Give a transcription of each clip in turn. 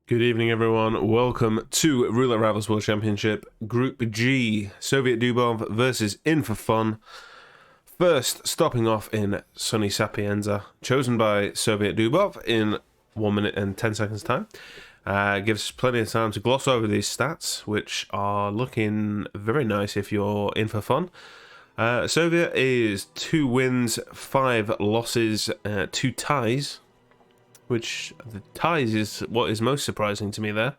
Good evening, everyone. Welcome to Roulette Rivals World Championship Group G, SovietDubov versus In4Fun. First, stopping off in sunny Sapienza, chosen by SovietDubov in 1 minute and 10 seconds time. Gives us plenty of time to gloss over these stats, which are looking very nice if you're In4Fun. Soviet is 2 wins, 5 losses, 2 ties, which the ties is what is most surprising to me there.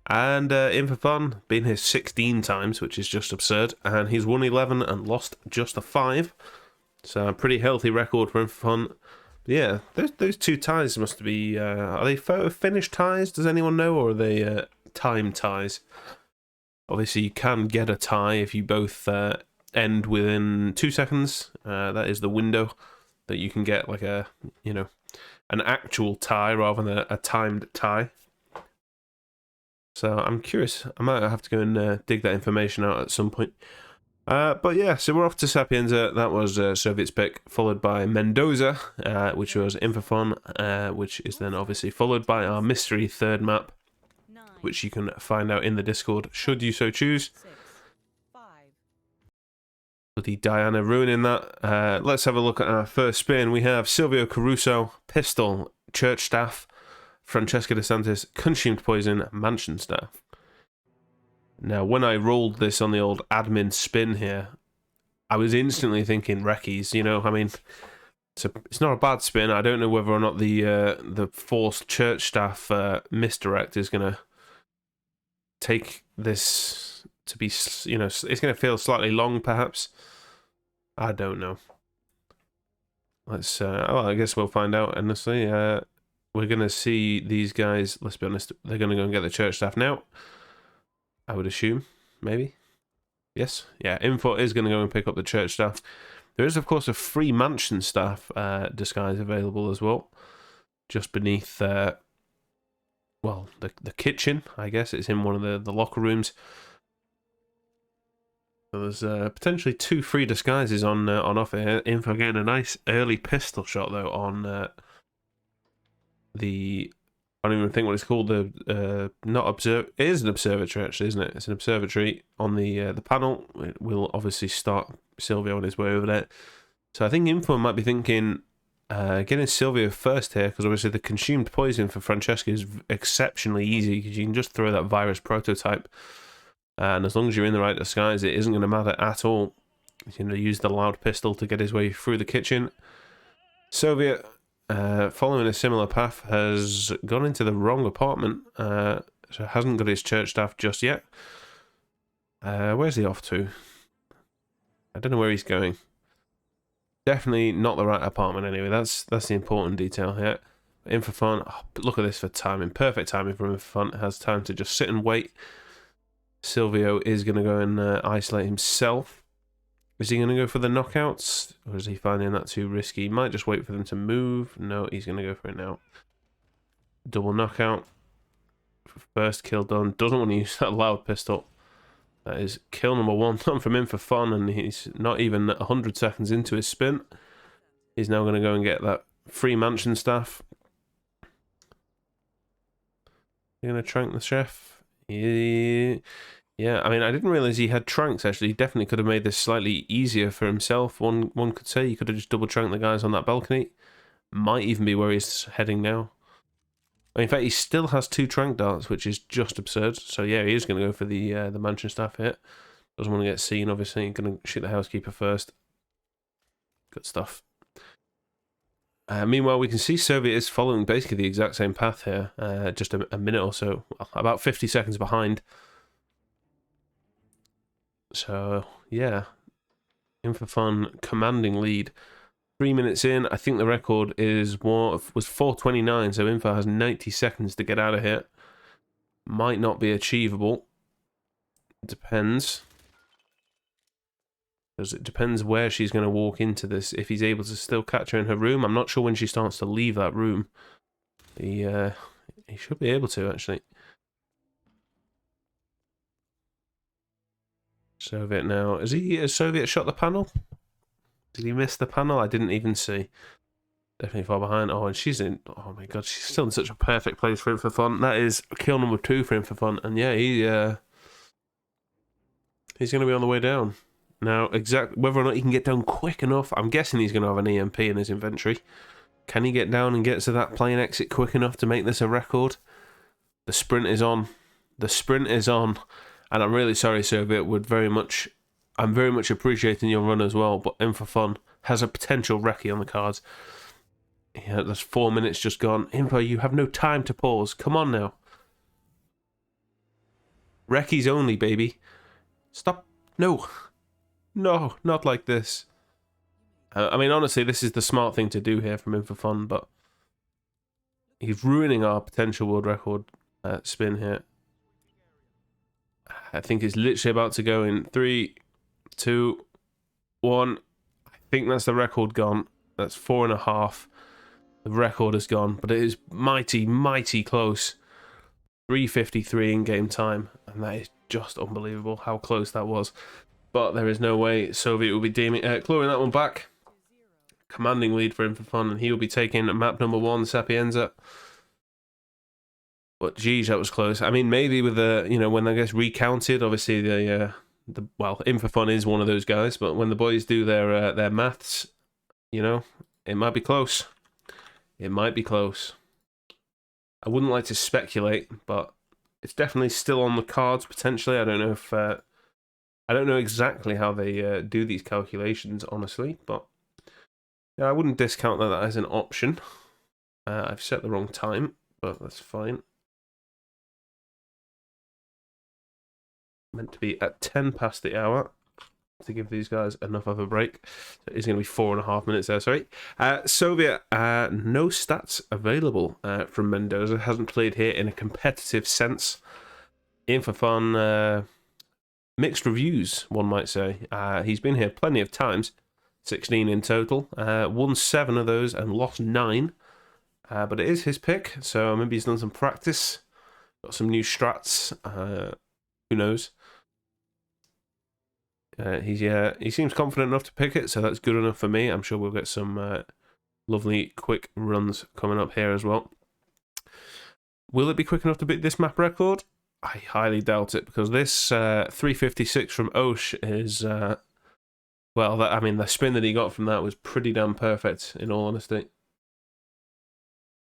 And In4Fun, been here 16 times, which is just absurd. And he's won 11 and lost just a 5. So a pretty healthy record for In4Fun. Yeah, those 2 ties must be... are they photo finish ties? Does anyone know? Or are they time ties? Obviously, you can get a tie if you both end within 2 seconds. That is the window that you can get like a, an actual tie rather than a timed tie. So I'm curious. I might have to go and dig that information out at some point. But yeah, so we're off to Sapienza. That was Soviet's pick, followed by Mendoza, which was In4Fun, which is then obviously followed by our mystery third map, which you can find out in the Discord, should you so choose. Bloody Diana ruining that. Let's have a look at our first spin. We have Silvio Caruso, Pistol, Church Staff, Francesca DeSantis, Consumed Poison, Mansion Staff. Now, when I rolled this on the old admin spin here, I was instantly thinking Recce's, I mean, it's not a bad spin. I don't know whether or not the forced Church Staff misdirect is going to take this to be, it's going to feel slightly long, perhaps. I don't know. Let's, I guess we'll find out, honestly. We're going to see these guys, let's be honest, they're going to go and get the Church Staff now. I would assume, maybe. Yes, yeah, Info is going to go and pick up the Church Staff. There is, of course, a free Mansion Staff disguise available as well. Just beneath, the kitchen, I guess. It's in one of the locker rooms. So there's potentially 2 free disguises on offer here. Info getting a nice early pistol shot, though, on the... I don't even think what it's called. It is an observatory, actually, isn't it? It's an observatory on the panel. It will obviously start Silvio on his way over there. So I think Info might be thinking getting Silvio first here, because obviously the consumed poison for Francesca is exceptionally easy, because you can just throw that virus prototype. And as long as you're in the right disguise, it isn't going to matter at all. Use the loud pistol to get his way through the kitchen. Soviet, following a similar path, has gone into the wrong apartment. So hasn't got his Church Staff just yet. Where's he off to? I don't know where he's going. Definitely not the right apartment anyway. That's the important detail here. In4Fun, look at this for timing. Perfect timing for In4Fun. It has time to just sit and wait. Silvio is going to go and isolate himself. Is he going to go for the knockouts? Or is he finding that too risky? He might just wait for them to move. No, he's going to go for it now. Double knockout. First kill done. Doesn't want to use that loud pistol. That is kill number 1 done from In4Fun, and he's not even 100 seconds into his spin. He's now going to go and get that free Mansion Staff. You're going to trank the chef? Yeah, I mean, I didn't realize he had tranks, actually. He definitely could have made this slightly easier for himself. One could say he could have just double tranked the guys on that balcony. Might even be where he's heading now. In fact, he still has 2 trank darts, which is just absurd. So yeah, he is going to go for the Mansion Staff hit. Doesn't want to get seen, obviously. Going to shoot the housekeeper first. Good stuff. Meanwhile, we can see Soviet is following basically the exact same path here, just a minute or so, about 50 seconds behind. So, yeah, In4Fun commanding lead. 3 minutes in, I think the record was 4:29, so Info has 90 seconds to get out of here. Might not be achievable. Depends. Because it depends where she's going to walk into this. If he's able to still catch her in her room. I'm not sure when she starts to leave that room. He should be able to, actually. Soviet now. Has Soviet shot the panel? Did he miss the panel? I didn't even see. Definitely far behind. Oh, and she's in. Oh my god, she's still in such a perfect place for In4Fun. That is kill number 2 for In4Fun, and yeah, he's going to be on the way down. Now, exactly whether or not he can get down quick enough, I'm guessing he's going to have an EMP in his inventory. Can he get down and get to that plane exit quick enough to make this a record? The sprint is on. The sprint is on, and I'm really sorry, Soviet. I'm very much appreciating your run as well, but In4Fun has a potential recce on the cards. Yeah, there's 4 minutes just gone. Info, you have no time to pause. Come on now. Recce's only, baby. Stop. No. No, not like this. I mean, honestly, this is the smart thing to do here from In4Fun, but he's ruining our potential world record spin here. I think it's literally about to go in 3, 2, 1. I think that's the record gone. That's 4.5. The record is gone, but it is mighty, mighty close. 3:53 in game time, and that is just unbelievable how close that was. But there is no way Soviet will be clawing that one back. Commanding lead for In4Fun, and he will be taking map number 1, Sapienza. But geez, that was close. I mean, maybe with the when that gets recounted, obviously In4Fun is one of those guys. But when the boys do their maths, it might be close. It might be close. I wouldn't like to speculate, but it's definitely still on the cards potentially. I don't know if I don't know exactly how they do these calculations, honestly, but yeah, I wouldn't discount that as an option. I've set the wrong time, but that's fine. Meant to be at 10 past the hour to give these guys enough of a break. So it's going to be 4.5 minutes there, sorry. Soviet, no stats available from Mendoza. Hasn't played here in a competitive sense. In4Fun, mixed reviews, one might say. He's been here plenty of times. 16 in total. Won 7 of those and lost 9. But it is his pick, so maybe he's done some practice. Got some new strats. Who knows? He seems confident enough to pick it, so that's good enough for me. I'm sure we'll get some lovely quick runs coming up here as well. Will it be quick enough to beat this map record? I highly doubt it, because this 356 from Osh is the spin that he got from that was pretty damn perfect, in all honesty.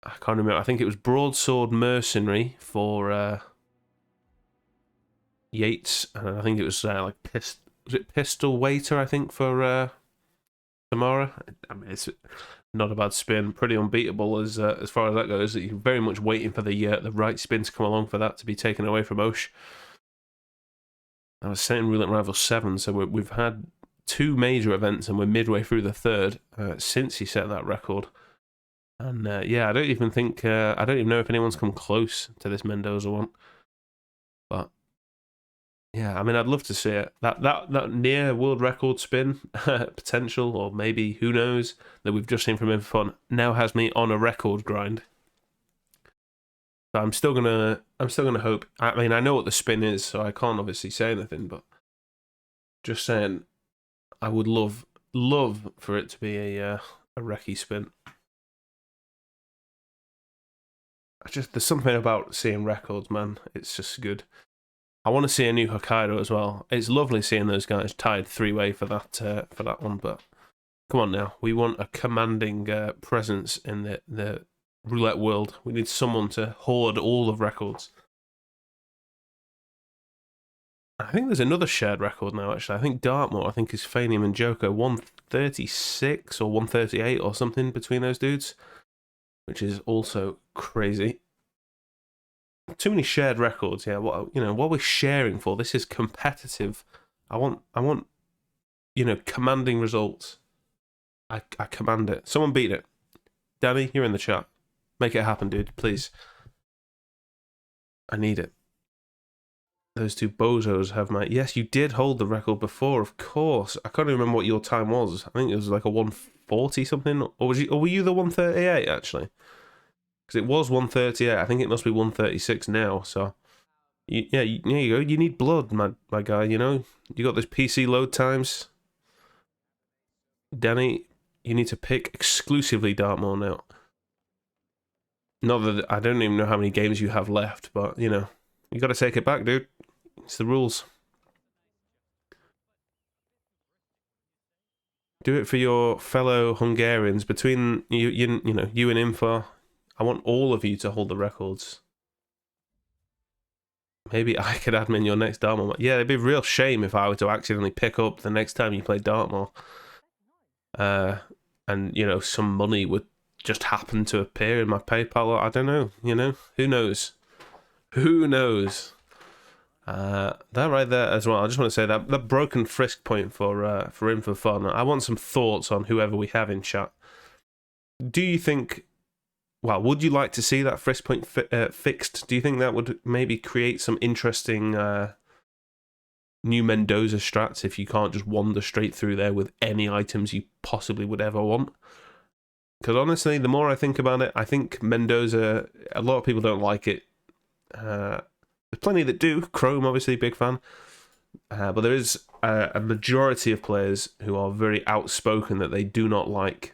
I can't remember. I think it was Broadsword Mercenary for Yates, and I think it was was it Pistol Waiter, I think, for Tamara. I mean, it's not a bad spin, pretty unbeatable as far as that goes. You're very much waiting for the right spin to come along for that to be taken away from Osh. I was setting Roulette Rival 7, so we've had 2 major events, and we're midway through the 3rd since he set that record. And yeah, I don't even know if anyone's come close to this Mendoza one. But yeah, I mean, I'd love to see it. That near world record spin potential, or maybe who knows, that we've just seen from In4Fun now has me on a record grind. So I'm still gonna hope. I mean, I know what the spin is, so I can't obviously say anything, but just saying, I would love for it to be a recce spin. There's something about seeing records, man. It's just good. I want to see a new Hokkaido as well. It's lovely seeing those guys tied 3-way for that one, but come on now. We want a commanding presence in the roulette world. We need someone to hoard all of records. I think there's another shared record now, actually. I think Dartmoor, is Fanium and Joker 136 or 138 or something between those dudes, which is also crazy. Too many shared records, yeah. What we're sharing for? This is competitive. I want commanding results. I command it. Someone beat it. Danny, you're in the chat. Make it happen, dude, please. I need it. Those 2 bozos have my... Yes, you did hold the record before, of course. I can't even remember what your time was. I think it was like a 140 something, or were you the 138 actually? Because it was 138. I think it must be 136 now. So, there you go. You need blood, my guy. You got those PC load times. Danny, you need to pick exclusively Dartmoor now. Not that I don't even know how many games you have left, but you know, you got to take it back, dude. It's the rules. Do it for your fellow Hungarians. Between you know, you and Info, I want all of you to hold the records. Maybe I could admin your next Dartmoor. Yeah, it'd be a real shame if I were to accidentally pick up the next time you play Dartmoor. And, you know, some money would just happen to appear in my PayPal. I don't know, you know? Who knows? Who knows? That right there as well. I just want to say that the broken frisk point for In4Fun. I want some thoughts on whoever we have in chat. Do you think... Well, would you like to see that frisk point fixed? Do you think that would maybe create some interesting new Mendoza strats if you can't just wander straight through there with any items you possibly would ever want? Because honestly, the more I think about it, I think Mendoza, a lot of people don't like it. There's plenty that do. Chrome, obviously, big fan. But there is a majority of players who are very outspoken that they do not like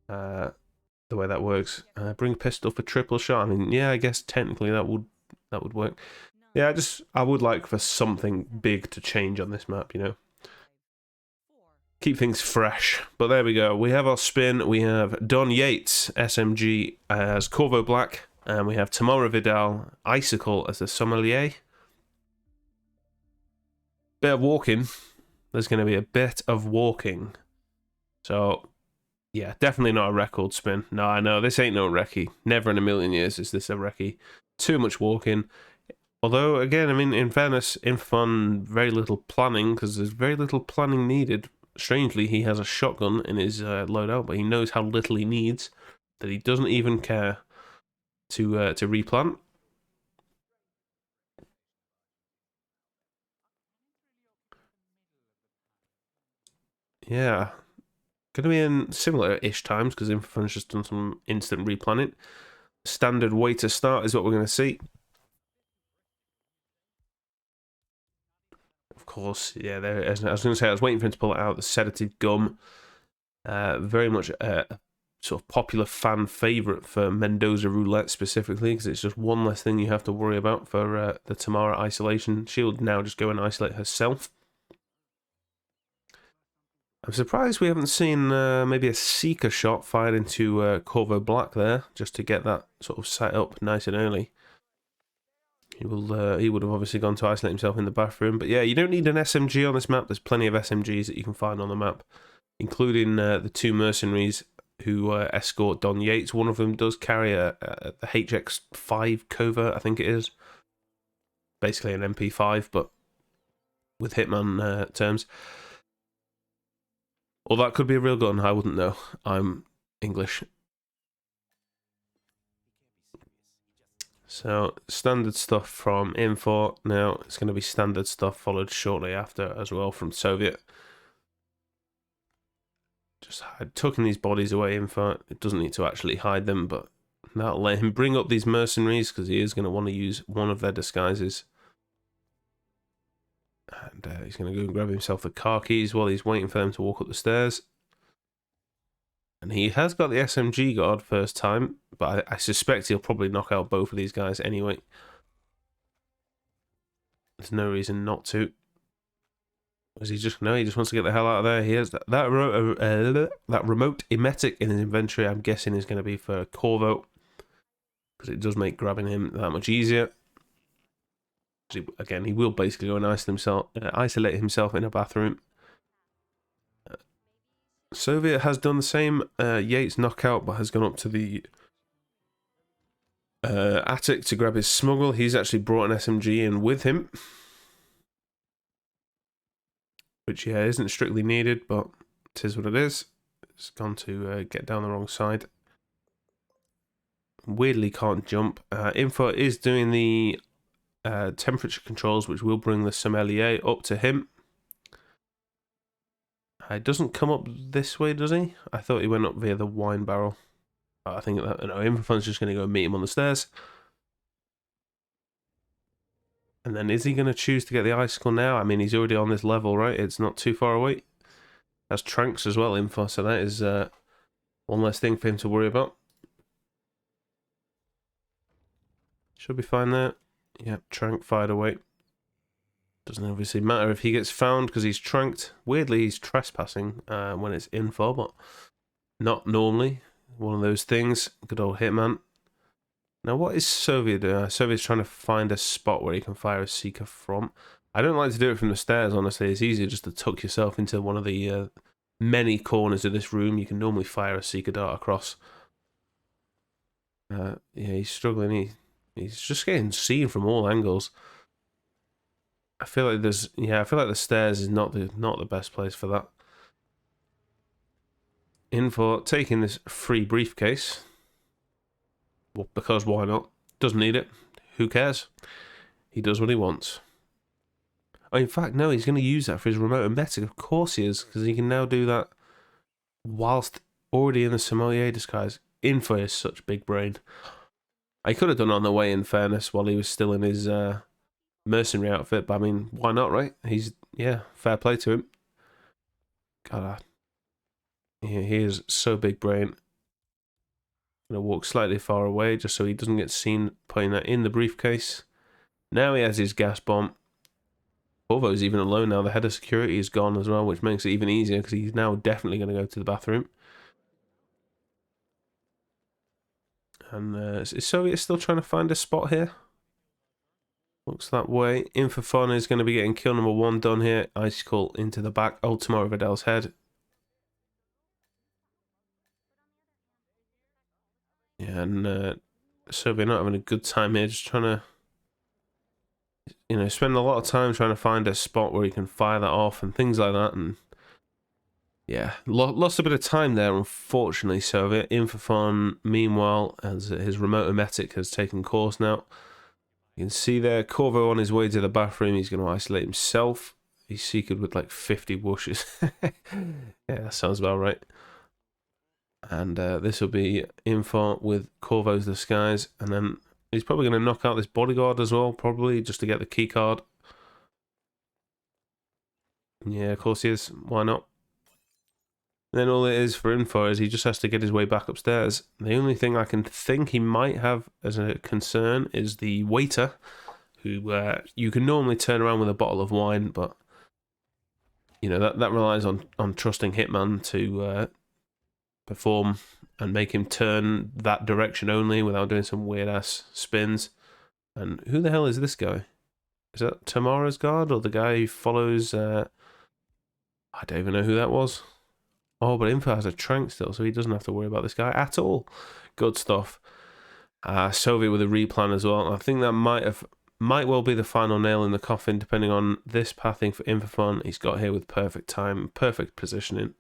the way that works. Bring pistol for triple shot. I mean, yeah, I guess technically that would work. Yeah, I would like for something big to change on this map, you know. Keep things fresh. But there we go. We have our spin. We have Don Yates, SMG, as Corvo Black. And we have Tamara Vidal, Icicle, as the sommelier. Bit of walking. There's going to be a bit of walking. So, yeah, definitely not a record spin. No, I know. This ain't no recce. Never in a million years is this a recce. Too much walking. Although, again, I mean, in fairness, In4Fun, very little planning, because there's very little planning needed. Strangely, he has a shotgun in his loadout, but he knows how little he needs, that he doesn't even care to replant. Yeah. Going to be in similar-ish times, because In4Fun's just done some instant replanting. Standard way to start is what we're going to see. Of course, yeah, I was going to say, I was waiting for him to pull it out, the sedative gum. Very much a sort of popular fan favourite for Mendoza Roulette specifically, because it's just one less thing you have to worry about for the Tamara isolation. She'll now just go and isolate herself. I'm surprised we haven't seen maybe a Seeker shot fired into Corvo Black there, just to get that sort of set up nice and early. He would have obviously gone to isolate himself in the bathroom. But yeah, you don't need an SMG on this map. There's plenty of SMGs that you can find on the map, including the two mercenaries who escort Don Yates. One of them does carry the HX5 covert, I think it is. Basically an MP5, but with Hitman terms. Or that could be a real gun, I wouldn't know. I'm English. So, standard stuff from In4. Now, it's going to be standard stuff followed shortly after as well from Soviet. Just tucking these bodies away, In4. It doesn't need to actually hide them, but that'll let him bring up these mercenaries, because he is going to want to use one of their disguises. And he's going to go and grab himself the car keys while he's waiting for them to walk up the stairs. And he has got the SMG guard first time, but I suspect he'll probably knock out both of these guys anyway. There's no reason not to. Is he just... No, he just wants to get the hell out of there. He has that remote emetic in his inventory, I'm guessing, is going to be for Corvo, because it does make grabbing him that much easier. Again, he will basically go and isolate himself in a bathroom. Soviet has done the same. Yates knockout, but has gone up to the attic to grab his smuggle. He's actually brought an SMG in with him, which, yeah, isn't strictly needed, but it is what it is. It's gone to get down the wrong side. Weirdly can't jump. Info is doing the temperature controls, which will bring the sommelier up to him. It doesn't come up this way, does he? I thought he went up via the wine barrel. I think that, no, In4Fun's just going to go meet him on the stairs. And then is he going to choose to get the icicle now? I mean, he's already on this level, right? It's not too far away. Has Tranks as well, Info, so that is one less thing for him to worry about. Should be fine there. Yep, Trank fired away. Doesn't obviously matter if he gets found because he's tranked. Weirdly, he's trespassing when it's Info, but not normally. One of those things. Good old Hitman. Now, what is Soviet doing? Soviet's trying to find a spot where he can fire a Seeker from. I don't like to do it from the stairs, honestly. It's easier just to tuck yourself into one of the many corners of this room. You can normally fire a Seeker dart across. Yeah, he's struggling. He's just getting seen from all angles. I feel like the stairs is not the best place for that. Info taking this free briefcase. Well, because why not? Doesn't need it. Who cares? He does what he wants. Oh, in fact, no, he's going to use that for his remote embedding. Of course he is, because he can now do that whilst already in the sommelier disguise. Info is such big brain. I could have done it on the way, in fairness, while he was still in his mercenary outfit, but I mean, why not, right? Yeah, fair play to him. God, he is so big brain. Gonna walk slightly far away just so he doesn't get seen putting that in the briefcase. Now he has his gas bomb. Corvo's even alone now. The head of security is gone as well, which makes it even easier because he's now definitely going to go to the bathroom. And is Soviet still trying to find a spot here? Looks that way. In4Fun is going to be getting kill number 1 done here. Icicle into the back. Ultima Vidal's head. Yeah, and Soviet not having a good time here. Just trying to, spend a lot of time trying to find a spot where he can fire that off and things like that. And yeah, lost a bit of time there, unfortunately, Soviet. In4Fun, meanwhile, as his remote emetic has taken course now. You can see there, Corvo on his way to the bathroom. He's going to isolate himself. He's seeked with like 50 whooshes. Yeah, that sounds about right. And this will be Info with Corvo's disguise. And then he's probably going to knock out this bodyguard as well, probably, just to get the key card. Yeah, of course he is. Why not? And then all it is for Info is he just has to get his way back upstairs. The only thing I can think he might have as a concern is the waiter, who you can normally turn around with a bottle of wine, but that relies on trusting Hitman to perform and make him turn that direction only without doing some weird ass spins. And who the hell is this guy? Is that Tamara's guard or the guy who follows? I don't even know who that was. Oh, but Info has a trank still, so he doesn't have to worry about this guy at all. Good stuff. Soviet with a replan as well. I think that might well be the final nail in the coffin, depending on this pathing for In4Fun. He's got here with perfect time, perfect positioning.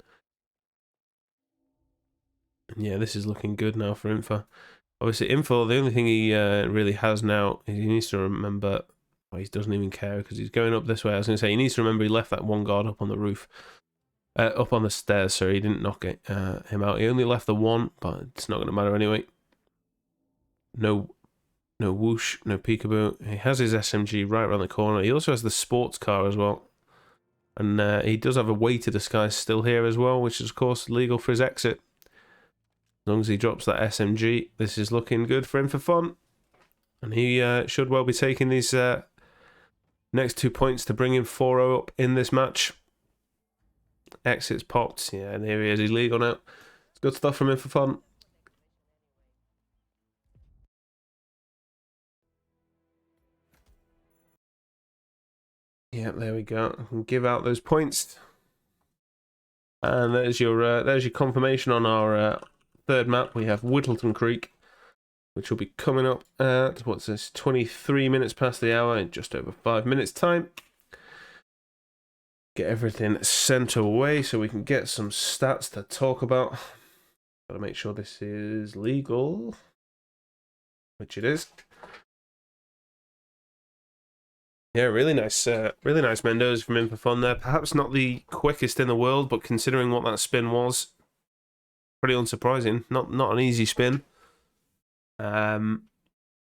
And yeah, this is looking good now for Info. Obviously, Info, the only thing he really has now is he needs to remember. Well, he doesn't even care because he's going up this way. I was going to say, he needs to remember he left that one guard up on the roof. Up on the stairs, so he didn't knock him out. He only left the one, but it's not going to matter anyway. No whoosh, no peekaboo. He has his SMG right around the corner. He also has the sports car as well. And he does have a waiter disguise still here as well, which is, of course, legal for his exit. As long as he drops that SMG, this is looking good for In4Fun. And he should well be taking these next 2 points to bring him 4-0 up in this match. Exits popped. Yeah, and here he is. He's legal now. It's good stuff from In4Fun. Yeah, there we go. Give out those points. And there's your confirmation on our third map. We have Whittleton Creek, which will be coming up at, what's this, 23 minutes past the hour in just over 5 minutes time. Get everything sent away so we can get some stats to talk about. Gotta make sure this is legal, which it is. Yeah, really nice Mendoza from In4Fun there. Perhaps not the quickest in the world, but considering what that spin was, pretty unsurprising. Not an easy spin.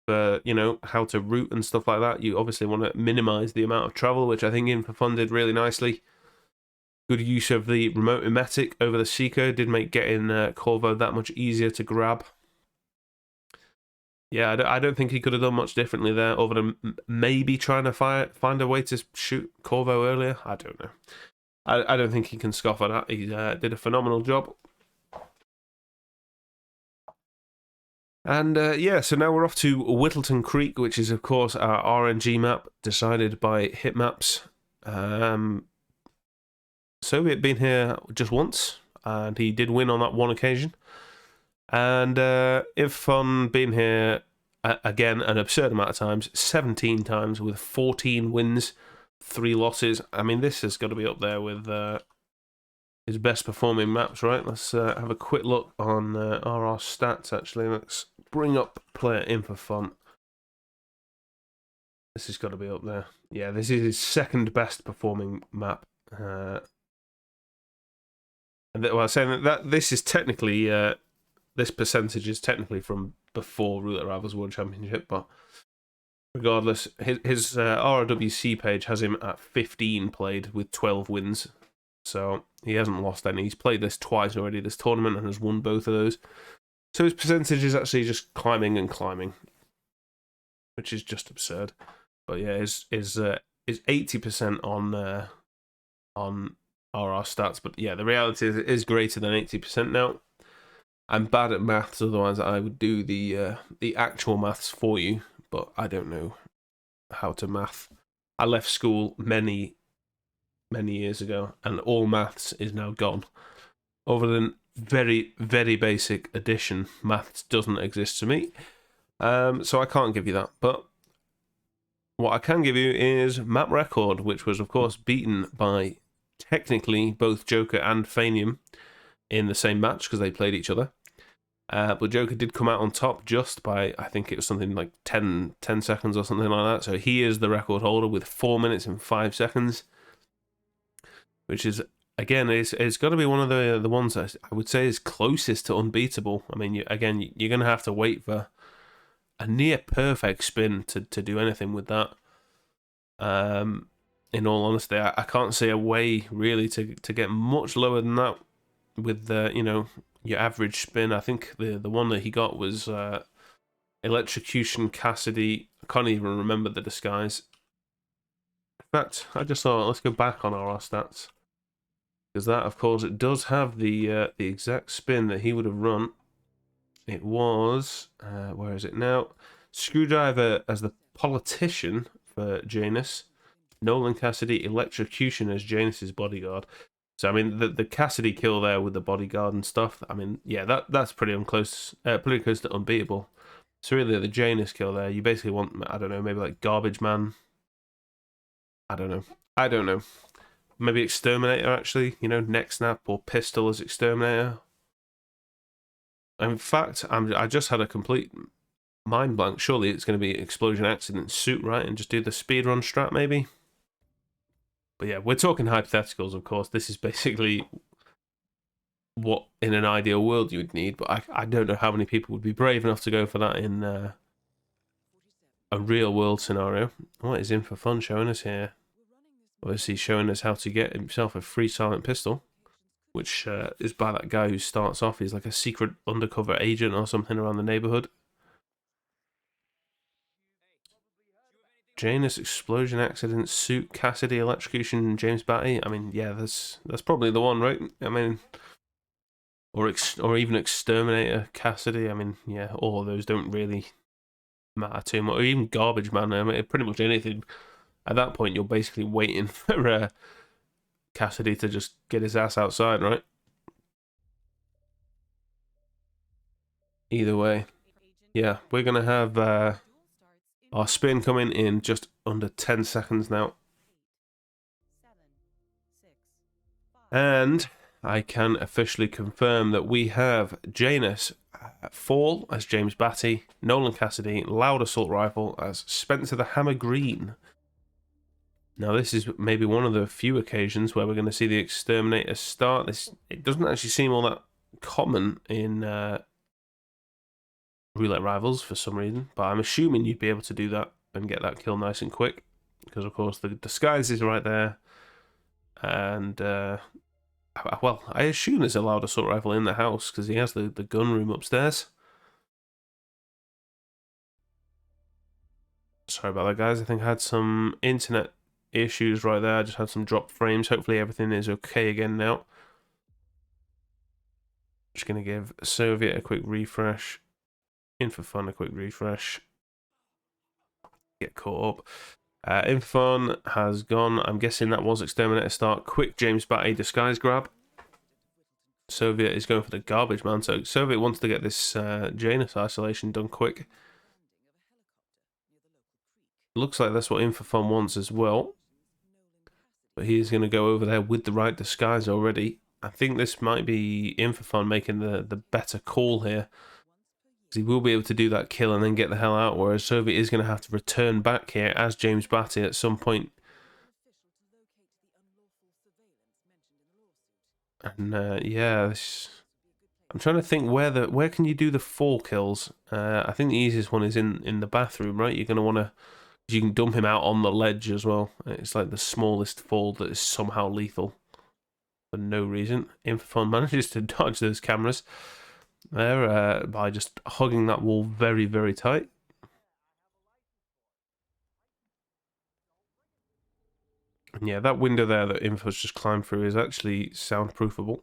But how to route and stuff like that, you obviously want to minimize the amount of travel, which I think In4Fun did really nicely. Good use of the remote emetic over the Seeker did make getting Corvo that much easier to grab. Yeah, I don't think he could have done much differently there, other than maybe trying to find a way to shoot Corvo earlier. I don't know. I don't think he can scoff at that. He did a phenomenal job. And yeah, so now we're off to Whittleton Creek, which is, of course, our RNG map decided by Hitmaps. Soviet been here just once, and he did win on that one occasion. And In4Fun been here again an absurd amount of times, 17 times with 14 wins, 3 losses. I mean, this has got to be up there with his best performing maps, right? Let's have a quick look on RR stats, actually. Let's bring up player In4Fun. This has got to be up there. Yeah, this is his second best performing map. And well, I was saying that this is technically, this percentage is technically from before Roulette Rivals World Championship, but regardless, his RRWC page has him at 15 played with 12 wins. So he hasn't lost any. He's played this twice already, this tournament, and has won both of those. So his percentage is actually just climbing and climbing, which is just absurd. But yeah, is 80% on RR stats. But yeah, the reality is greater than 80% now. I'm bad at maths, otherwise I would do the actual maths for you, but I don't know how to math. I left school many years ago, and all maths is now gone. Other than very, very basic addition, maths doesn't exist to me. So I can't give you that. But what I can give you is map record, which was, of course, beaten by technically both Joker and Fanium in the same match because they played each other. But Joker did come out on top just by, I think it was something like 10 seconds or something like that. So he is the record holder with 4 minutes and 5 seconds. Which is, again, it's got to be one of the ones that I would say is closest to unbeatable. I mean, you're going to have to wait for a near perfect spin to do anything with that. In all honesty, I can't see a way really to get much lower than that with your average spin. I think the one that he got was Electrocution Cassidy. I can't even remember the disguise. In fact, I just thought, let's go back on our stats. Because that, of course, it does have the exact spin that he would have run. It was, where is it now? Screwdriver as the politician for Janus. Nolan Cassidy, Electrocution as Janus's bodyguard. So, I mean, the Cassidy kill there with the bodyguard and stuff, I mean, yeah, that's pretty close to unbeatable. So really, the Janus kill there, you basically want, I don't know, maybe like Garbage Man. I don't know. Maybe Exterminator, actually. Neck Snap or Pistol as Exterminator. In fact, I just had a complete mind blank. Surely it's going to be Explosion Accident Suit, right? And just do the speedrun strat, maybe? But yeah, we're talking hypotheticals, of course. This is basically what, in an ideal world, you would need. But I don't know how many people would be brave enough to go for that in a real-world scenario. What is In4Fun showing us here? Obviously showing us how to get himself a free silent pistol, which is by that guy who starts off. He's like a secret undercover agent or something around the neighborhood. Janus, Explosion Accident, Suit, Cassidy, Electrocution, James Batty. I mean, yeah, that's probably the one, right? I mean, or even Exterminator, Cassidy. I mean, yeah, all of those don't really matter too much. Or even Garbage Man. I mean, pretty much anything. At that point, you're basically waiting for Cassidy to just get his ass outside, right? Either way, yeah, we're going to have our spin coming in just under 10 seconds now. And I can officially confirm that we have Janus Fall as James Batty, Nolan Cassidy, Loud Assault Rifle as Spencer the Hammer Green. Now, this is maybe one of the few occasions where we're going to see the Exterminator start. It doesn't actually seem all that common in Roulette Rivals for some reason, but I'm assuming you'd be able to do that and get that kill nice and quick, because of course the disguise is right there. And, well, I assume there's a loud assault rifle in the house because he has the gun room upstairs. Sorry about that, guys. I think I had some internet issues right there. I just had some dropped frames. Hopefully everything is okay again now. Just going to give Soviet a quick refresh. In4Fun a quick refresh. Get caught up. In4Fun has gone. I'm guessing that was Exterminator start. Quick James Batty disguise grab. Soviet is going for the garbage man. So Soviet wants to get this Janus isolation done quick. Looks like that's what In4Fun wants as well. But he is going to go over there with the right disguise already. I think this might be In4Fun making the better call here. He will be able to do that kill and then get the hell out, whereas Soviet is going to have to return back here as James Batty at some point. And yeah, I'm trying to think where can you do the 4 kills. I think the easiest one is in the bathroom, right? You're going to want to, you can dump him out on the ledge as well. It's like the smallest fall that is somehow lethal for no reason. In4Fun manages to dodge those cameras there by just hugging that wall very, very tight. And yeah, that window there that Info's just climbed through is actually soundproofable.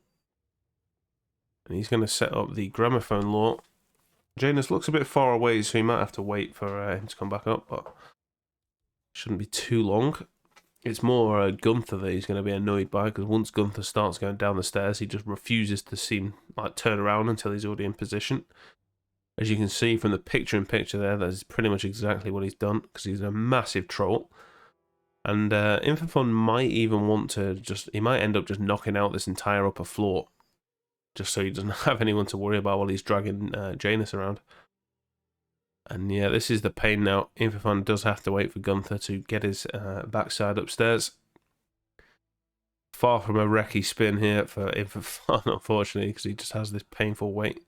And he's going to set up the gramophone law. Janus looks a bit far away, so he might have to wait for him to come back up, but shouldn't be too long. It's more Gunther that he's going to be annoyed by, because once Gunther starts going down the stairs, he just refuses to seem like turn around until he's already in position. As you can see from the picture-in-picture there, that's pretty much exactly what he's done, because he's a massive troll. And In4Fun might even want to he might end up just knocking out this entire upper floor, just so he doesn't have anyone to worry about while he's dragging Janus around. And yeah, this is the pain now. In4Fun does have to wait for Gunther to get his backside upstairs. Far from a wrecky spin here for In4Fun, unfortunately, because he just has this painful wait.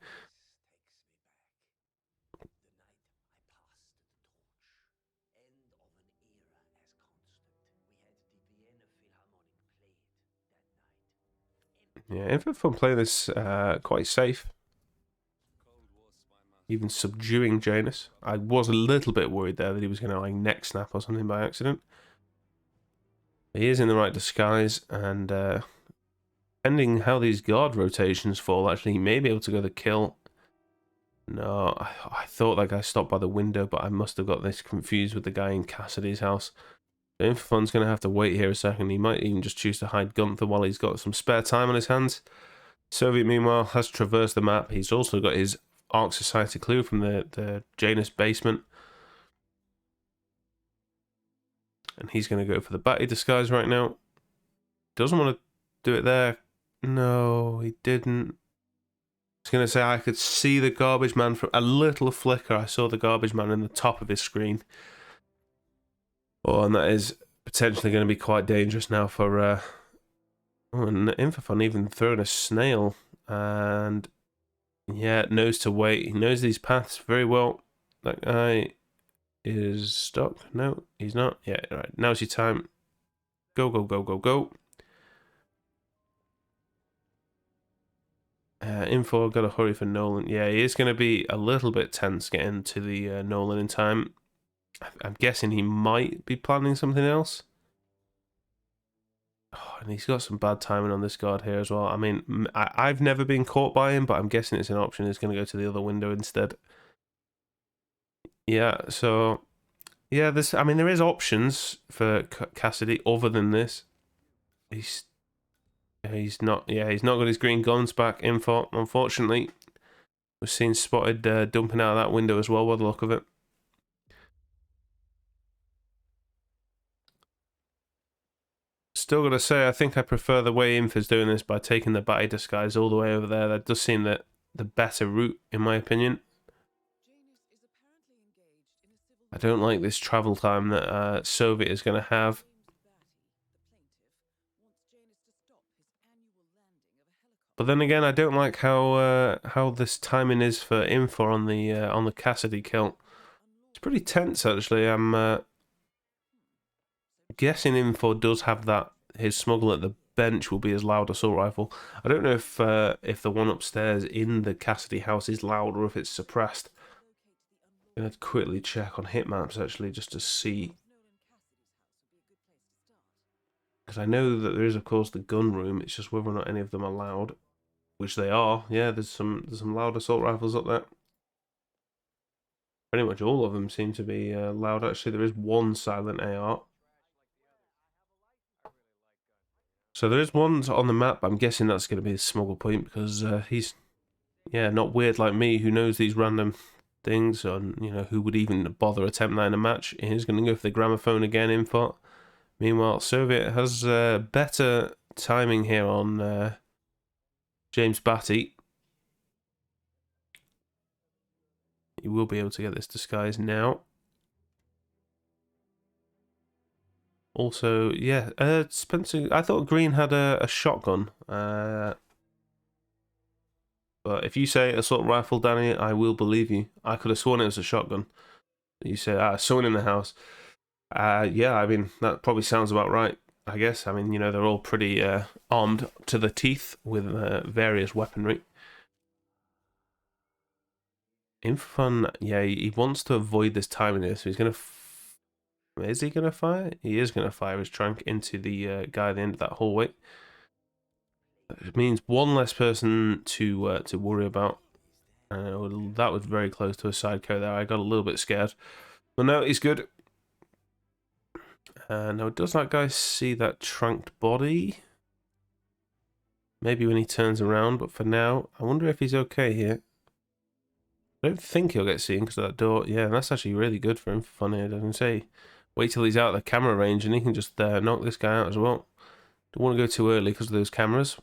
Yeah, In4Fun playing this quite safe. Even subduing Janus. I was a little bit worried there that he was going to like neck snap or something by accident. He is in the right disguise, and depending how these guard rotations fall, actually he may be able to go the kill. No, I thought that guy stopped by the window, but I must have got this confused with the guy in Cassidy's house. In4Fun's going to have to wait here a second. He might even just choose to hide Gunther while he's got some spare time on his hands. Soviet, meanwhile, has traversed the map. He's also got his Ark Society clue from the Janus basement. And he's going to go for the Batty disguise right now. Doesn't want to do it there. No, he didn't. I was going to say I could see the garbage man from a little flicker. I saw the garbage man in the top of his screen. Oh, and that is potentially going to be quite dangerous now for... oh, and In4Fun even throwing a snail. And... yeah, knows to wait. He knows these paths very well. That guy is stuck. No, he's not. Yeah, right. Now's your time. Go, go, go, go, go. Info, got to hurry for Nolan. Yeah, he is going to be a little bit tense getting to the Nolan in time. I'm guessing he might be planning something else. Oh, and he's got some bad timing on this guard here as well. I mean, I've never been caught by him, but I'm guessing it's an option. He's going to go to the other window instead. Yeah, so... yeah, I mean, there is options for Cassidy other than this. He's not got his green guns back. Info, unfortunately. We've seen spotted dumping out of that window as well by the look of it. Still gotta say, I think I prefer the way Info's doing this by taking the Batty disguise all the way over there. That does seem the better route, in my opinion. I don't like this travel time that Soviet is going to have. But then again, I don't like how this timing is for Info on the Cassidy kill. It's pretty tense, actually. I'm guessing Info does have that his smuggle at the bench will be his loud assault rifle. I don't know if the one upstairs in the Cassidy house is loud or if it's suppressed. I'm gonna quickly check on hit maps actually just to see, because I know that there is of course the gun room. It's just whether or not any of them are loud, which they are. Yeah, there's some loud assault rifles up there. Pretty much all of them seem to be loud. Actually, there is one silent AR. So there is one on the map. I'm guessing that's going to be the smuggle point because he's, yeah, not weird like me who knows these random things, and who would even bother attempt that in a match. He's going to go for the gramophone again, In4. Meanwhile, Soviet has better timing here on James Batty. He will be able to get this disguise now. Also, yeah, Spencer, I thought Green had a shotgun. But if you say assault rifle, Danny, I will believe you. I could have sworn it was a shotgun. You say, someone in the house. Yeah, I mean, that probably sounds about right, I guess. I mean, they're all pretty armed to the teeth with various weaponry. In4Fun, yeah, he wants to avoid this timing here, so he's going to... Is he going to fire? He is going to fire his trank into the guy at the end of that hallway. It means one less person to worry about. That was very close to a sideco there. I got a little bit scared. But no, he's good. Now, does that guy see that tranked body? Maybe when he turns around, but for now, I wonder if he's okay here. I don't think he'll get seen because of that door. Yeah, that's actually really good for him. For fun here, doesn't say. Wait till he's out of the camera range and he can just knock this guy out as well. Don't want to go too early because of those cameras.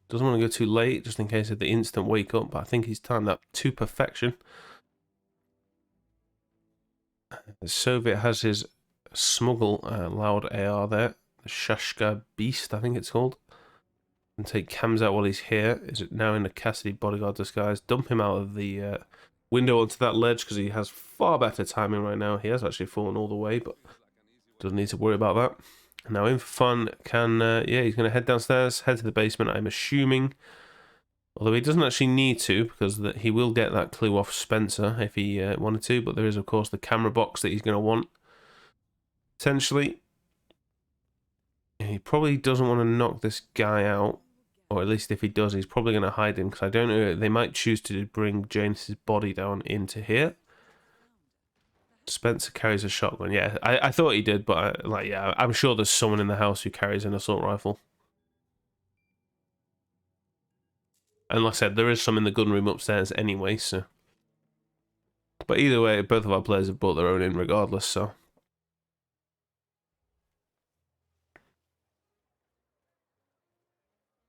Doesn't want to go too late just in case of the instant wake up, but I think he's timed that to perfection. The Soviet has his smuggle loud AR there. The Shashka Beast, I think it's called. And take cams out while he's here. Is it now in the Cassidy bodyguard disguise? Dump him out of the window onto that ledge because he has far better timing right now. He has actually fallen all the way, but doesn't need to worry about that. Now, In4Fun can, yeah, he's going to head downstairs, head to the basement, I'm assuming. Although he doesn't actually need to, because he will get that clue off Spencer if he wanted to. But there is, of course, the camera box that he's going to want. Potentially. He probably doesn't want to knock this guy out. Or at least if he does, he's probably going to hide him. Because I don't know, they might choose to bring James's body down into here. Spencer carries a shotgun. Yeah, I thought he did, but yeah, I'm sure there's someone in the house who carries an assault rifle. And like I said, there is some in the gun room upstairs anyway, so. But either way, both of our players have brought their own in regardless, so.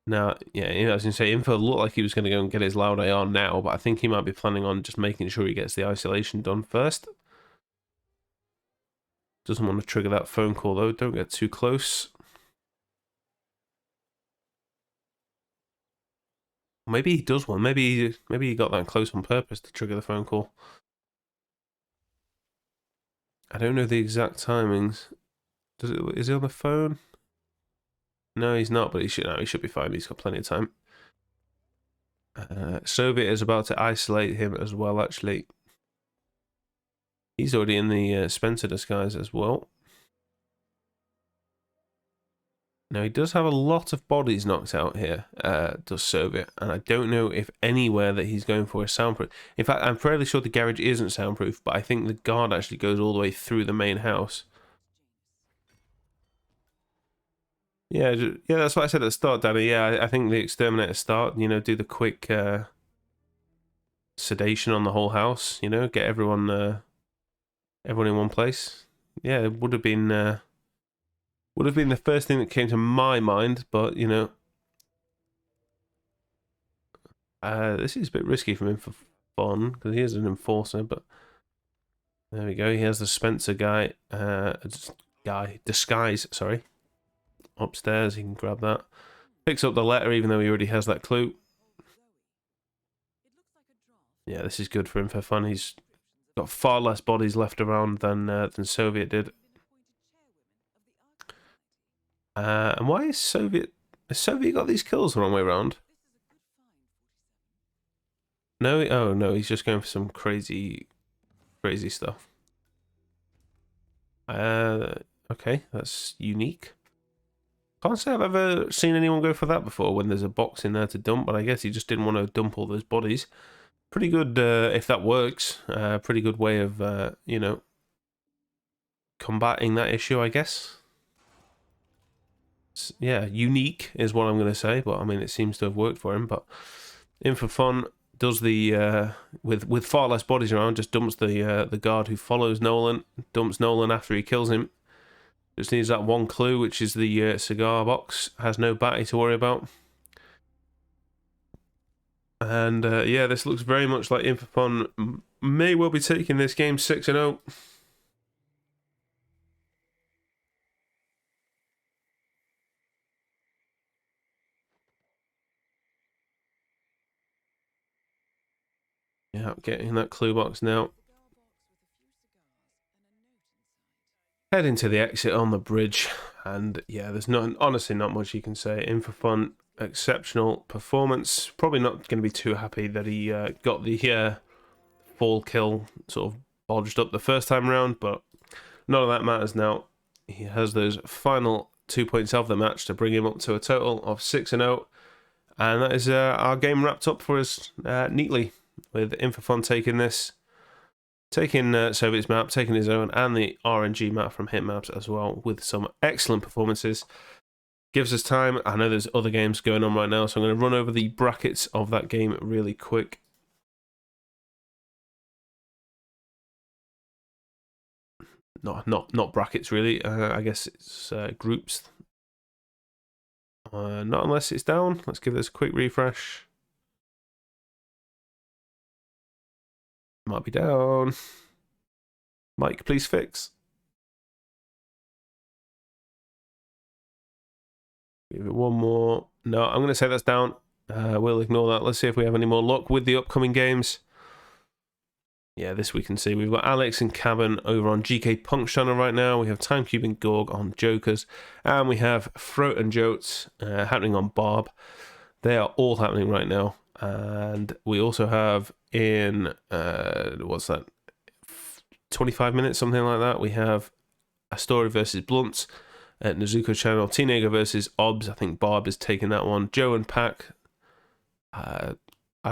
Now, yeah, as I was going to say, In4 looked like he was going to go and get his loud AR now, but I think he might be planning on just making sure he gets the isolation done first. Doesn't want to trigger that phone call though, don't get too close. Maybe he does one, maybe he got that close on purpose to trigger the phone call. I don't know the exact timings. Is he on the phone? No, he's not, but he should be fine. He's got plenty of time. Soviet is about to isolate him as well, actually. He's already in the Spencer disguise as well. Now, he does have a lot of bodies knocked out here, does Soviet, and I don't know if anywhere that he's going for is soundproof. In fact, I'm fairly sure the garage isn't soundproof, but I think the guard actually goes all the way through the main house. Yeah, that's what I said at the start, Danny. Yeah, I think the exterminator start, do the quick sedation on the whole house, get everyone in one place. Yeah, it would have been the first thing that came to my mind, but this is a bit risky from him for fun because he is an enforcer, but there we go. He has the Spencer disguise, sorry. Upstairs, he can grab that. Picks up the letter even though he already has that clue. Yeah, this is good for him for fun. He's got far less bodies left around than Soviet did. And why is Soviet... Has Soviet got these kills the wrong way around? No, oh no, he's just going for some crazy stuff. Okay, that's unique. Can't say I've ever seen anyone go for that before when there's a box in there to dump, but I guess he just didn't want to dump all those bodies. Pretty good, if that works. Pretty good way of, you know, combating that issue, I guess. Yeah, unique is what I'm going to say, but I mean, it seems to have worked for him. But In4Fun does the with far less bodies around, just dumps the guard who follows Nolan, dumps Nolan after he kills him. Just needs that one clue, which is the cigar box. Has no batty to worry about. And yeah, this looks very much like In4Fun may well be taking this game 6-0. Yeah, getting that clue box now. Heading to the exit on the bridge, and yeah, there's honestly not much you can say. In4Fun, exceptional performance. Probably not going to be too happy that he got the fall kill sort of bodged up the first time around, but none of that matters now. He has those final 2 points of the match to bring him up to a total of 6-0, and that is our game wrapped up for us neatly, with In4Fun taking this. Taking Soviet's map, taking his own, and the RNG map from Hitmaps as well, with some excellent performances. Gives us time. I know there's other games going on right now, so I'm going to run over the brackets of that game really quick. Not brackets really. I guess it's groups. Not unless it's down. Let's give this a quick refresh. Might be down. Mike, please fix. Give it one more. No, I'm going to say that's down. We'll ignore that. Let's see if we have any more luck with the upcoming games. Yeah, this we can see. We've got Alex and Cabin over on GK Punk's channel right now. We have Timecube and Gorg on Jokers. And we have Throat and Jotes happening on Barb. They are all happening right now. And we also have in, what's that, 25 minutes, something like that. We have A Story versus Blunt at Nezuko channel. Teenager versus Obs. I think Barb is taking that one. Joe and Pack. I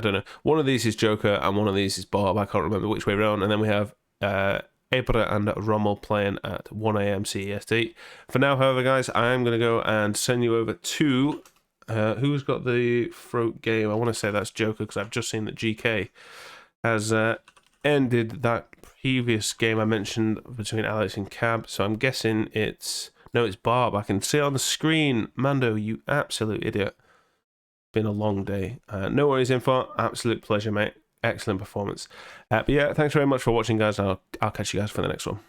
don't know. One of these is Joker and one of these is Barb. I can't remember which way around. And then we have Abra and Rommel playing at 1 AM CEST. For now, however, guys, I am going to go and send you over to... who's got the throat game? I want to say that's Joker because I've just seen that GK has ended that previous game I mentioned between Alex and Cab. So I'm guessing it's... No, it's Barb. I can see it on the screen. Mando, you absolute idiot. Been a long day. No worries, Info. Absolute pleasure, mate. Excellent performance. But yeah, thanks very much for watching, guys. I'll catch you guys for the next one.